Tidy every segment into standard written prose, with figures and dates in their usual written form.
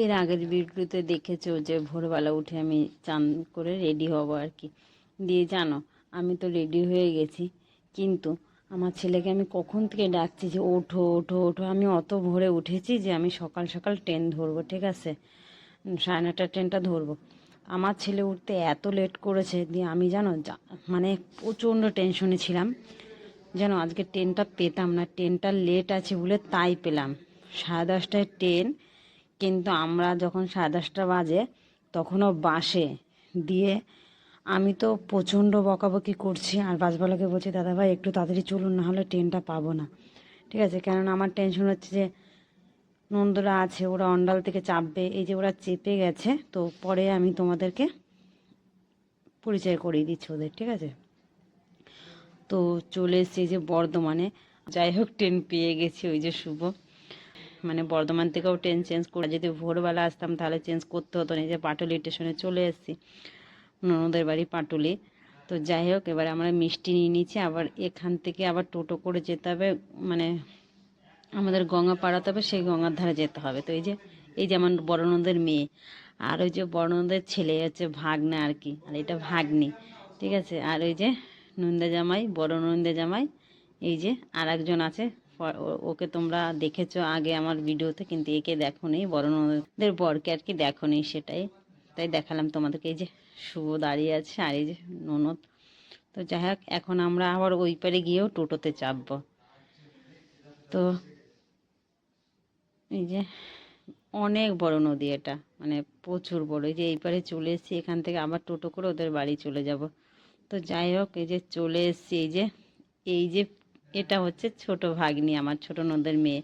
এর আগের ভিডিওতে দেখেছো যে ভোরবেলা উঠে আমি চান করে রেডি হব আর কি। দিয়ে জানো, আমি তো রেডি হয়ে গেছি, কিন্তু আমার ছেলেকে আমি কখন থেকে ডাকছি যে ওঠো ওঠো ওঠো। আমি অত ভোরে উঠেছি যে আমি সকাল সকাল ট্রেন ধরবো, ঠিক আছে, 9:30 ট্রেনটা ধরবো। আমার ছেলে উঠতে এত লেট করেছে, দিয়ে আমি জানো মানে প্রচণ্ড টেনশনে ছিলাম। যেন আজকে ট্রেনটা পেতাম না, ট্রেনটা লেট আছে বলে তাই পেলাম 10:30টায় ট্রেন। কিন্তু আমরা যখন 10:30 বাজে তখনও বাসে। দিয়ে আমি তো প্রচণ্ড বকাবকি করছি আর বাসওয়ালাকে বলছি, দাদা ভাই একটু তাড়াতাড়ি চলুন, না হলে ট্রেনটা পাবো না, ঠিক আছে। কেননা আমার টেনশন হচ্ছে যে নন্দরা আছে, ওরা অন্ডাল থেকে চাপবে, এই যে ওরা চেপে গেছে, তো পরে আমি তোমাদেরকে পরিচয় করিয়ে দিচ্ছি ওদের, ঠিক আছে। তো চলে এসেছি যে বর্ধমানে, যাই হোক ট্রেন পেয়ে গেছি, ওই যে শুভ। মানে বর্ধমান থেকেও ট্রেন চেঞ্জ করে, যদি ভোরবেলা আসতাম তাহলে চেঞ্জ করতে হতো না। যে পাটুলি স্টেশনে চলে এসেছি, ননদের বাড়ি পাটুলি। তো যাই হোক, এবার আমরা মিষ্টি নিয়ে নিচ্ছি, আবার এখান থেকে আবার টোটো করে যেতে হবে, মানে আমাদের গঙ্গা পাড়াতে হবে, সেই গঙ্গার ধারে যেতে হবে। তো এই যে আমার বড় ননদের মেয়ে, আর ওই যে বড় ননদের ছেলে হচ্ছে ভাগ্না আর কি, আর এটা ভাগ্নি, ঠিক আছে। আর ওই যে নন্দা জামাই, বড় নন্দা জামাই, এই যে আর একজন আছে, ওকে তোমরা দেখেছো আগে আমার ভিডিওতে, কিন্তু একে দেখো নি, বড় ননদের বরকে আর কি দেখো নি, সেটাই তাই দেখালাম তোমাদেরকে। এই যে শুভ দাঁড়িয়ে আছে, আর এই যে ননদ। তো যাই হোক, এখন আমরা আবার ওই পারে গিয়েও টোটোতে চাপবো। তো এই যে অনেক বড় নদী এটা, মানে প্রচুর বড়। এই যে এই পারে চলে এসেছি, এখান থেকে আবার টোটো করে ওদের বাড়ি চলে যাব। তো যাই হোক, এই যে চলে এসেছি, এই যে এটা হচ্ছে ছোট ভাগ্নি, আমার ছোট নদের মেয়ে।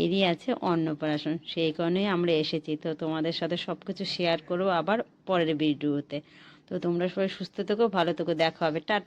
এরই আছে অন্নপ্রাশন, সেই কারণেই আমরা এসেছি। তো তোমাদের সাথে সব কিছু শেয়ার করবো আবার পরের ভিডিওতে। তো তোমরা সবাই সুস্থ থেকো, ভালো থেকো, দেখা হবে, টাটা।